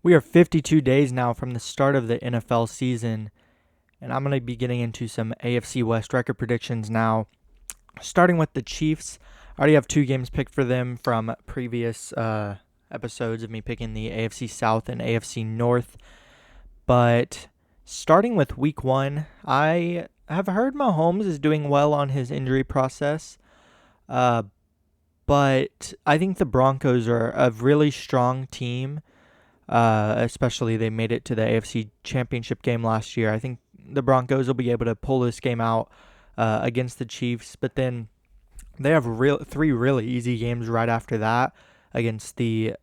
We are 52 days now from the start of the NFL season, and I'm going to be getting into some AFC West record predictions now. Starting with the Chiefs, I already have two games picked for them from previous episodes of me picking the AFC South and AFC North. But starting with week one, I have heard Mahomes is doing well on his injury process. But I think the Broncos are a really strong team. Especially they made it to the AFC Championship game last year. I think the Broncos will be able to pull this game out against the Chiefs, but then they have three really easy games right after that against the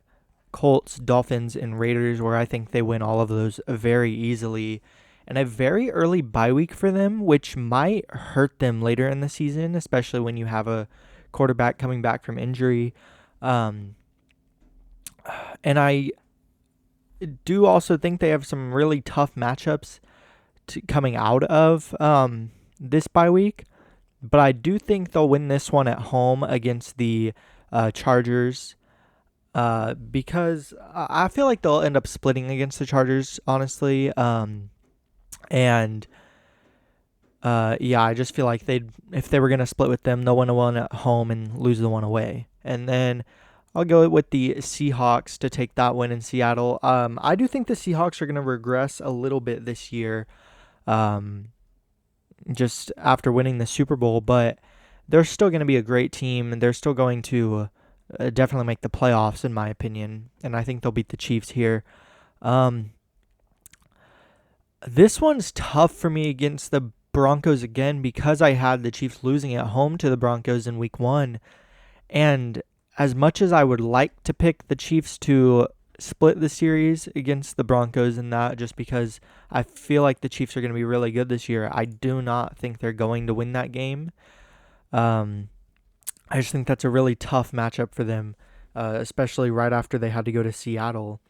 Colts, Dolphins, and Raiders, where I think they win all of those very easily. And a very early bye week for them, which might hurt them later in the season, especially when you have a quarterback coming back from injury. And I do also think they have some really tough matchups coming out of this bye week, but I do think they'll win this one at home against the Chargers because I feel like they'll end up splitting against the Chargers, honestly. I just feel like if they were going to split with them, they'll win one at home and lose the one away. And then I'll go with the Seahawks to take that win in Seattle. I do think the Seahawks are going to regress a little bit this year, just after winning the Super Bowl, but they're still going to be a great team, and they're still going to definitely make the playoffs, in my opinion, and I think they'll beat the Chiefs here. This one's tough for me against the Broncos again because I had the Chiefs losing at home to the Broncos in week one, and as much as I would like to pick the Chiefs to split the series against the Broncos in that, just because I feel like the Chiefs are going to be really good this year, I do not think they're going to win that game. I just think that's a really tough matchup for them, especially right after they had to go to Seattle.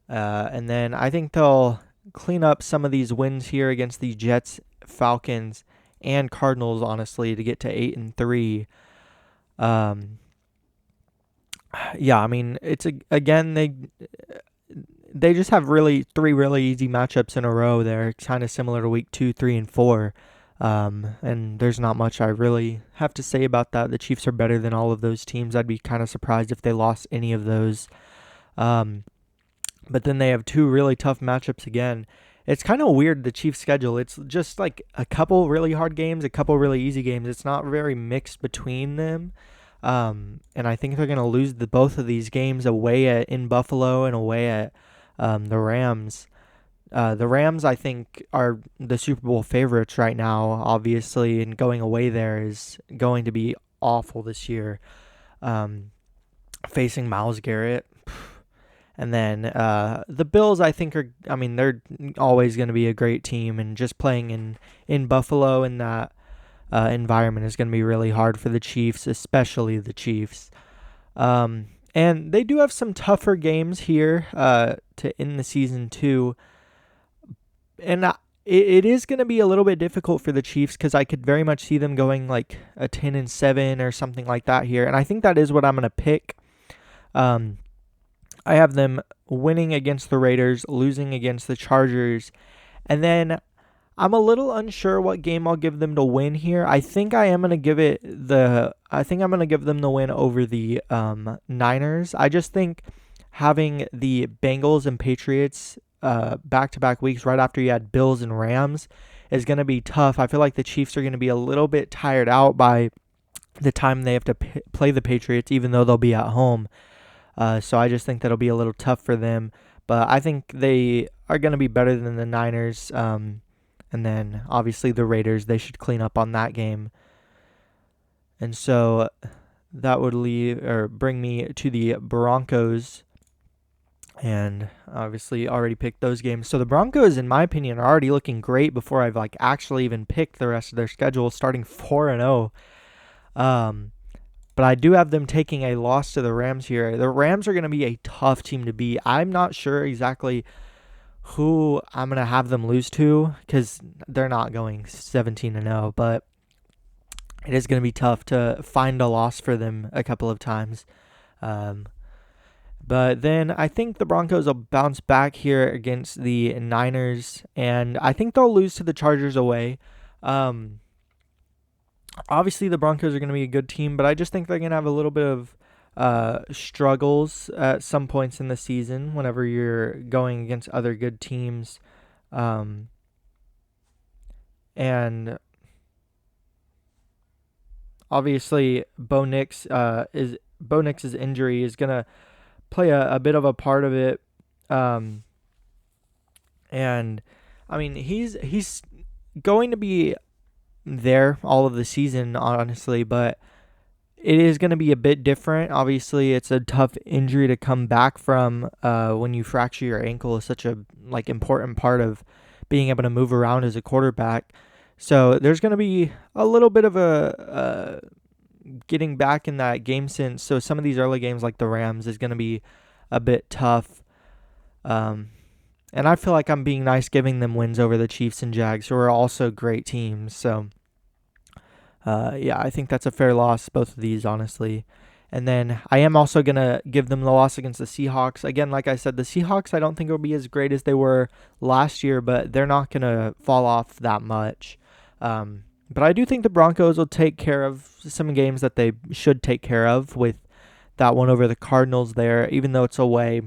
And then I think they'll clean up some of these wins here against the Jets, Falcons, and Cardinals, honestly, to get to 8-3. Yeah, I mean, again, they just have three really easy matchups in a row. They're kind of similar to week 2, 3, and 4. And there's not much I really have to say about that. The Chiefs are better than all of those teams. I'd be kind of surprised if they lost any of those. But then they have two really tough matchups again. It's kind of weird, the Chiefs' schedule. It's just like a couple really hard games, a couple really easy games. It's not very mixed between them. And I think they're going to lose both of these games away in Buffalo and away at the Rams. The Rams, I think, are the Super Bowl favorites right now, obviously, and going away there is going to be awful this year. Facing Myles Garrett. And then the Bills, I think, they're always going to be a great team, and just playing in Buffalo in that environment is going to be really hard for the Chiefs, especially the Chiefs. And they do have some tougher games here to end the season too. And it is going to be a little bit difficult for the Chiefs because I could very much see them going like a 10-7 or something like that here. And I think that is what I'm going to pick. I have them winning against the Raiders, losing against the Chargers, and then I'm a little unsure what game I'll give them to win here. I think I'm going to give them the win over the Niners. I just think having the Bengals and Patriots back-to-back weeks right after you had Bills and Rams is going to be tough. I feel like the Chiefs are going to be a little bit tired out by the time they have to play the Patriots, even though they'll be at home. So I just think that'll be a little tough for them. But I think they are going to be better than the Niners. And then, obviously, the Raiders, they should clean up on that game. And so that would bring me to the Broncos. And obviously already picked those games. So the Broncos, in my opinion, are already looking great before I've actually even picked the rest of their schedule, starting 4-0. But I do have them taking a loss to the Rams here. The Rams are going to be a tough team to beat. I'm not sure exactly who I'm going to have them lose to because they're not going 17-0. But it is going to be tough to find a loss for them a couple of times. But then I think the Broncos will bounce back here against the Niners, and I think they'll lose to the Chargers away. Um, Obviously, the Broncos are going to be a good team, but I just think they're going to have a little bit of struggles at some points in the season whenever you're going against other good teams. Um, and obviously, Bo Nix's injury is going to play a bit of a part of it. Um, and I mean, he's going to be there all of the season, honestly, but it is going to be a bit different. Obviously, it's a tough injury to come back from when you fracture your ankle is such a important part of being able to move around as a quarterback. So there's going to be a little bit of a getting back in that game sense. So some of these early games like the Rams is going to be a bit tough. And I feel like I'm being nice giving them wins over the Chiefs and Jags, who are also great teams. So yeah, I think that's a fair loss, both of these, honestly. And then I am also going to give them the loss against the Seahawks. Again, like I said, the Seahawks I don't think will be as great as they were last year, but they're not going to fall off that much. But I do think the Broncos will take care of some games that they should take care of, with that one over the Cardinals there, even though it's away.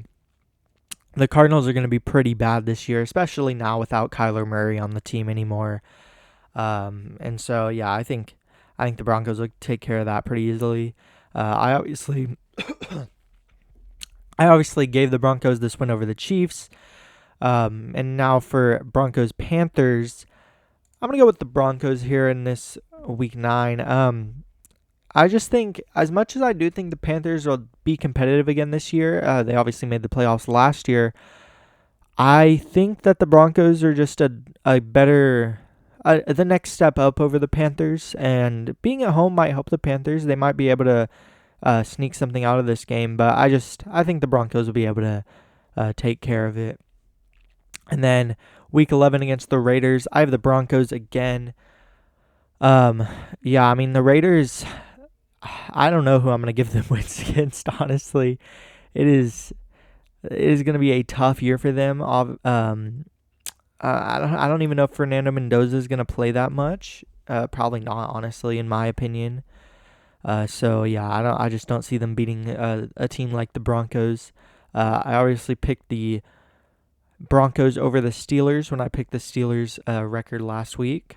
The Cardinals are going to be pretty bad this year, especially now without Kyler Murray on the team anymore. And so, yeah, I think the Broncos will take care of that pretty easily. I obviously gave the Broncos this win over the Chiefs. And now for Broncos Panthers, I'm going to go with the Broncos here in this week 9. I just think, as much as I do think the Panthers will be competitive again this year, they obviously made the playoffs last year. I think that the Broncos are just a better, the next step up over the Panthers, and being at home might help the Panthers. They might be able to sneak something out of this game, but I think the Broncos will be able to take care of it. And then week 11 against the Raiders, I have the Broncos again. Yeah, I mean, the Raiders, I don't know who I'm going to give them wins against, honestly. It is going to be a tough year for them. I don't even know if Fernando Mendoza is going to play that much. Probably not, honestly, in my opinion. So yeah, I just don't see them beating a team like the Broncos. I obviously picked the Broncos over the Steelers when I picked the Steelers record last week.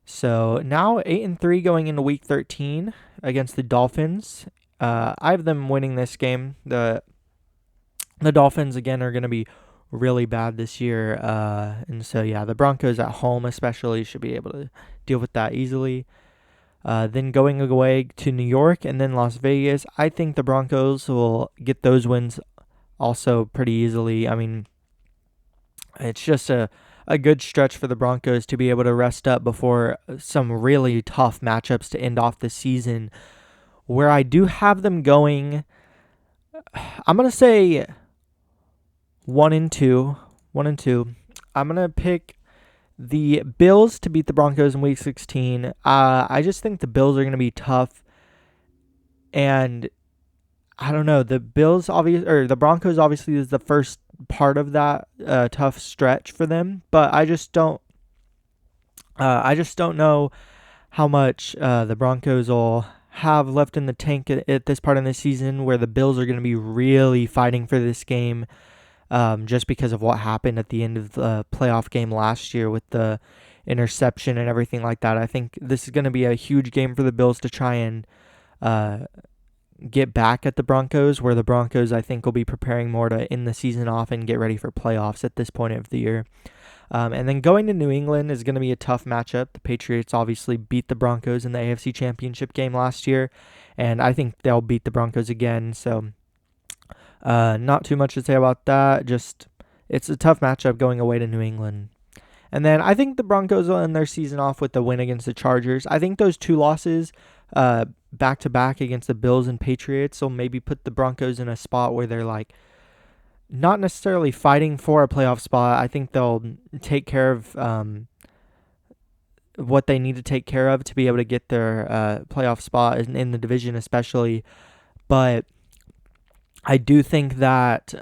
So now 8-3 going into week 13 against the Dolphins. I have them winning this game. The Dolphins again are going to be really bad this year, and so yeah, the Broncos at home especially should be able to deal with that easily. Then going away to New York and then Las Vegas, I think the Broncos will get those wins also pretty easily. I mean, it's just a good stretch for the Broncos to be able to rest up before some really tough matchups to end off the season, where I do have them going, I'm going to say 1-2. I'm going to pick the Bills to beat the Broncos in week 16. I just think the Bills are going to be tough, and I don't know. The Broncos obviously is the first part of that tough stretch for them, but I just don't know how much the Broncos will have left in the tank at this part of the season, where the Bills are going to be really fighting for this game, just because of what happened at the end of the playoff game last year with the interception and everything like that. I think this is going to be a huge game for the Bills to try and get back at the Broncos, where the Broncos, I think, will be preparing more to end the season off and get ready for playoffs at this point of the year. And then going to New England is going to be a tough matchup. The Patriots obviously beat the Broncos in the AFC Championship game last year, and I think they'll beat the Broncos again. So not too much to say about that. Just, it's a tough matchup going away to New England. And then I think the Broncos will end their season off with the win against the Chargers. I think those two losses back-to-back against the Bills and Patriots will maybe put the Broncos in a spot where they're like not necessarily fighting for a playoff spot. I think they'll take care of what they need to take care of to be able to get their playoff spot in the division especially. But I do think that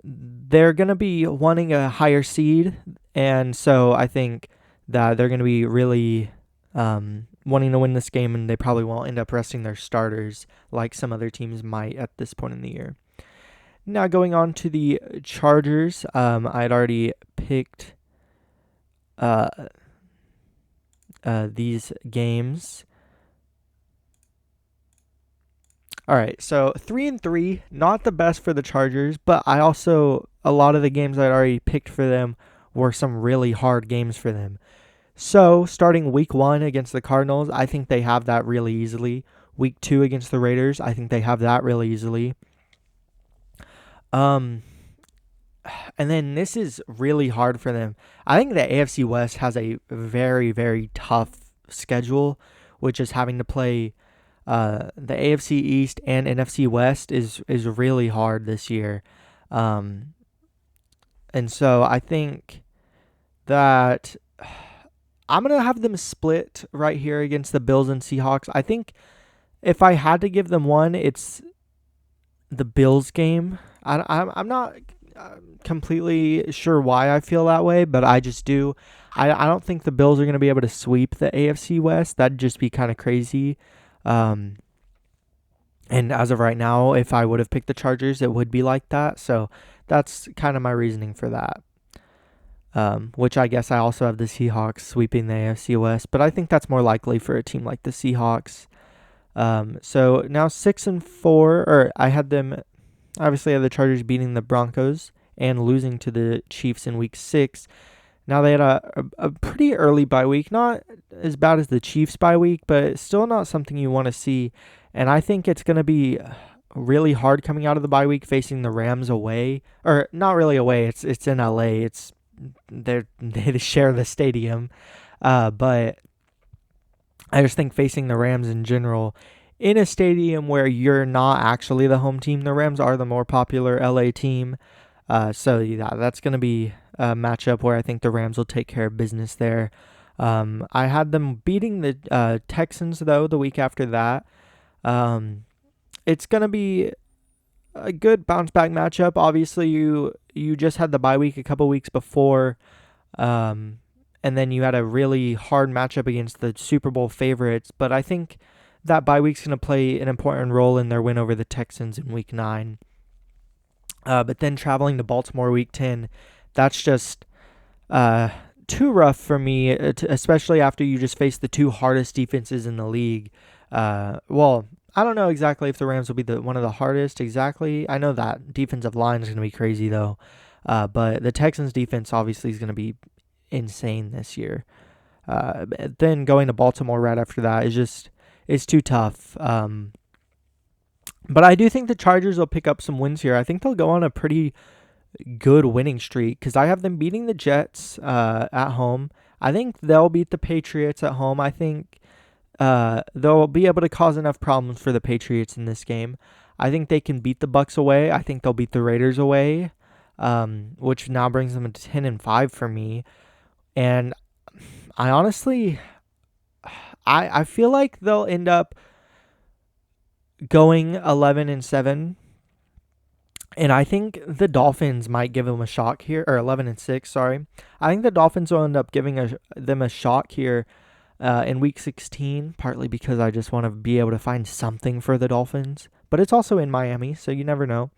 they're going to be wanting a higher seed, and so I think that they're going to be really wanting to win this game, and they probably won't end up resting their starters like some other teams might at this point in the year. Now going on to the Chargers, I'd already picked uh, these games. All right, so 3-3, not the best for the Chargers, but I also a lot of the games I'd already picked for them were some really hard games for them. So starting week 1 against the Cardinals, I think they have that really easily. Week 2 against the Raiders, I think they have that really easily. Um, and then this is really hard for them. I think the AFC West has a very, very tough schedule, which is having to play the AFC East and NFC West is really hard this year. And so I think that I'm going to have them split right here against the Bills and Seahawks. I think if I had to give them one, it's the Bills game. I'm not completely sure why I feel that way, but I just do. I don't think the Bills are going to be able to sweep the AFC West. That'd just be kind of crazy. And as of right now, if I would have picked the Chargers, it would be like that. So that's kind of my reasoning for that. Which I guess I also have the Seahawks sweeping the AFC West, but I think that's more likely for a team like the Seahawks. So now 6-4, or I had them. Obviously, I have the Chargers beating the Broncos and losing to the Chiefs in Week 6. Now they had a pretty early bye week, not as bad as the Chiefs bye week, but still not something you want to see. And I think it's going to be really hard coming out of the bye week facing the Rams away, or not really away. It's in LA. They share the stadium, but I just think facing the Rams in general in a stadium where you're not actually the home team. The Rams are the more popular LA team. So yeah, that's going to be a matchup where I think the Rams will take care of business there. I had them beating the Texans, though, the week after that. It's going to be a good bounce back matchup. Obviously, you just had the bye week a couple weeks before. And then you had a really hard matchup against the Super Bowl favorites. But I think that bye week's going to play an important role in their win over the Texans in Week 9. But then traveling to Baltimore Week 10, that's just too rough for me, especially after you just face the two hardest defenses in the league. Well, I don't know exactly if the Rams will be one of the hardest exactly. I know that defensive line is going to be crazy, though. But the Texans' defense obviously is going to be insane this year. Then going to Baltimore right after that is too tough. But I do think the Chargers will pick up some wins here. I think they'll go on a pretty good winning streak because I have them beating the Jets at home. I think they'll beat the Patriots at home. I think they'll be able to cause enough problems for the Patriots in this game. I think they can beat the Bucs away. I think they'll beat the Raiders away, which now brings them to 10-5 for me. And I honestly, I feel like they'll end up going 11-7, and I think the Dolphins might give them a shock here, or 11-6. Sorry, I think the Dolphins will end up giving them a shock here in Week 16, partly because I just want to be able to find something for the Dolphins, but it's also in Miami, so you never know.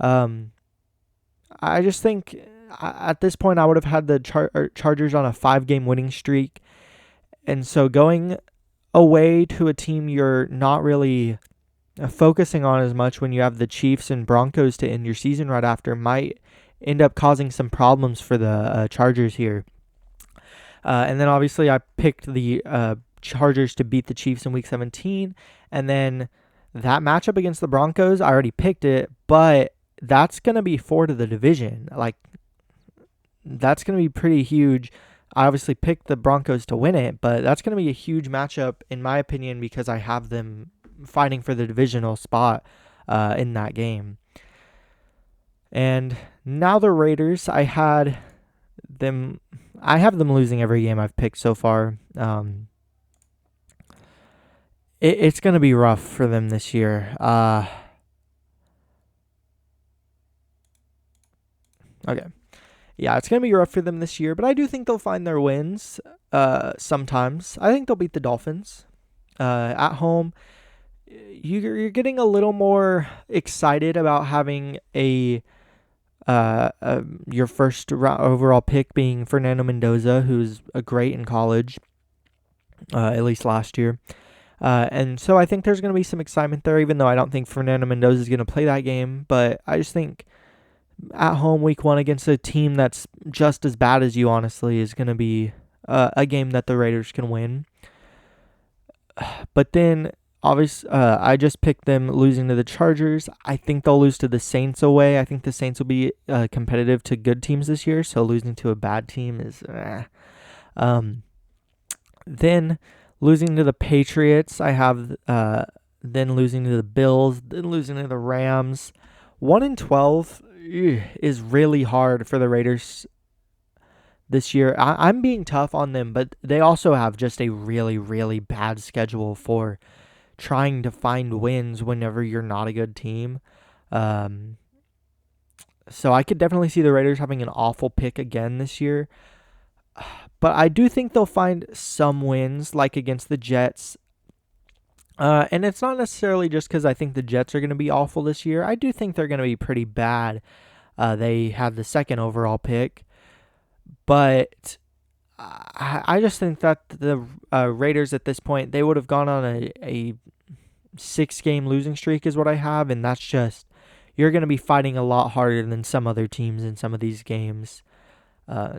I just think at this point I would have had the Chargers on a 5-game winning streak, and so going away to a team you're not really focusing on as much when you have the Chiefs and Broncos to end your season right after might end up causing some problems for the Chargers here. And then obviously I picked the Chargers to beat the Chiefs in Week 17, and then that matchup against the Broncos, I already picked it, but that's going to be for the division. Like, that's going to be pretty huge. I obviously picked the Broncos to win it, but that's going to be a huge matchup in my opinion because I have them fighting for the divisional spot in that game. And now the Raiders, I have them losing every game I've picked so far. It's going to be rough for them this year. Okay. Yeah, it's going to be rough for them this year, but I do think they'll find their wins sometimes. I think they'll beat the Dolphins at home. You're getting a little more excited about having your first overall pick being Fernando Mendoza, who's a great in college, at least last year. And so I think there's going to be some excitement there, even though I don't think Fernando Mendoza is going to play that game. But I just think at home week 1 against a team that's just as bad as you, honestly, is going to be a game that the Raiders can win. But then, obviously, I just picked them losing to the Chargers. I think they'll lose to the Saints away. I think the Saints will be competitive to good teams this year, so losing to a bad team is Then losing to the Patriots, I have then losing to the Bills, then losing to the Rams. 1-12 is really hard for the Raiders this year. I'm being tough on them, but they also have just a really, really bad schedule for trying to find wins whenever you're not a good team. So I could definitely see the Raiders having an awful pick again this year. But I do think they'll find some wins, like against the Jets. And it's not necessarily just because I think the Jets are going to be awful this year. I do think they're going to be pretty bad. They have the second overall pick. But I just think that the Raiders at this point, they would have gone on a 6-game losing streak is what I have. And that's just, you're going to be fighting a lot harder than some other teams in some of these games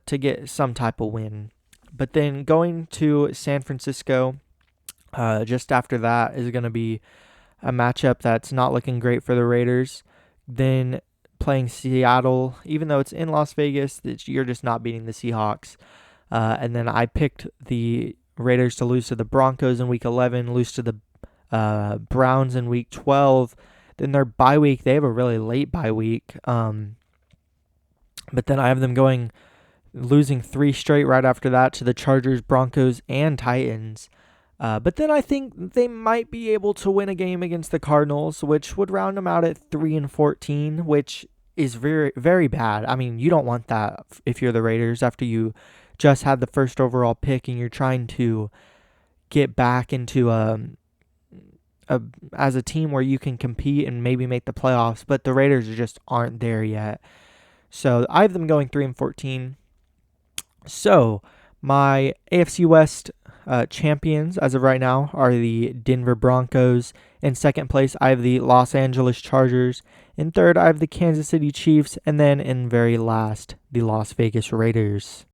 to get some type of win. But then going to San Francisco, just after that is going to be a matchup that's not looking great for the Raiders. Then playing Seattle, even though it's in Las Vegas, you're just not beating the Seahawks. And then I picked the Raiders to lose to the Broncos in Week 11, lose to the Browns in Week 12. Then their bye week, they have a really late bye week. But then I have them losing 3 straight right after that to the Chargers, Broncos, and Titans. But then I think they might be able to win a game against the Cardinals, which would round them out at 3-14, which is very, very bad. I mean, you don't want that if you're the Raiders after you just had the first overall pick and you're trying to get back into as a team where you can compete and maybe make the playoffs. But the Raiders just aren't there yet. So I have them going 3-14. So my AFC West champions as of right now are the Denver Broncos. In second place, I have the Los Angeles Chargers. In third, I have the Kansas City Chiefs. And then in very last, the Las Vegas Raiders.